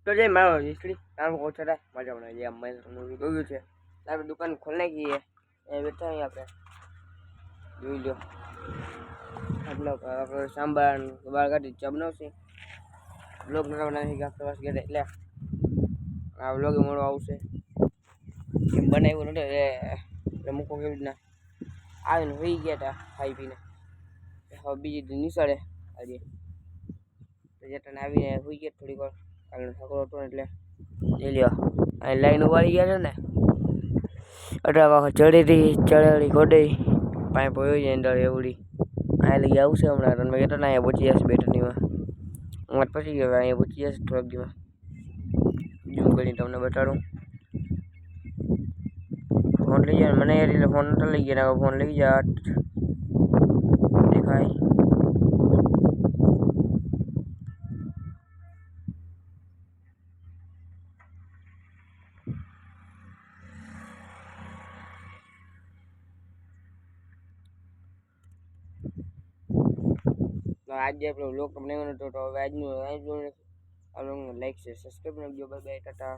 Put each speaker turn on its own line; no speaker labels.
તો જઈ મારો હિસ્ટ્રી નામ ઓછો થાય મજા મને જે મેં જોયું છે આપણે દુકાન ખોલી નાખીએ એ બેઠા અહીં આપણે જોઈ લો આટલો આપણે સાંભાર બાળ કાઢી ચા બનાવશે બ્લોગ બનાવવાના ગયા પ્રવાસ ગયા એટલે આ બ્લોગ મળવા આવશે એમ બનાવ્યું નથી એટલે મૂકો કેવી રીતના આવીને હોઈ ગયા હતા ખાઈ પીને હવે બીજી નિશાળે આજે જેટને આવીને હોઈ ગયા થોડીક વાર કાલનો ઠાકોર હતો એટલે લઈ લ્યો અહીં લાઈન ઉવાળી ગયા છે ને અઢાર ચડેલી ગોડઈ પાણી પોઈ જાય અંદર એવડી અહીંયા લઈ આવશે હમણાં રન વાગે તો ને અહીંયા પહોંચી જશે બેટનીમાં હું પછી ગયો અહીંયા પહોંચી જશે થોડાક દીમાં ઝૂમ કરીને તમને બતાડું ફોન લઈ જાય મને એટલે ફોન નતો લઈ ગયા ફોન લઈ જા દેખાય આજે આપણો વ્લોગ તમને તો હવે આજનું લાઈક છે સબસ્ક્રાઈબ કરજો બાય બાય ટાટા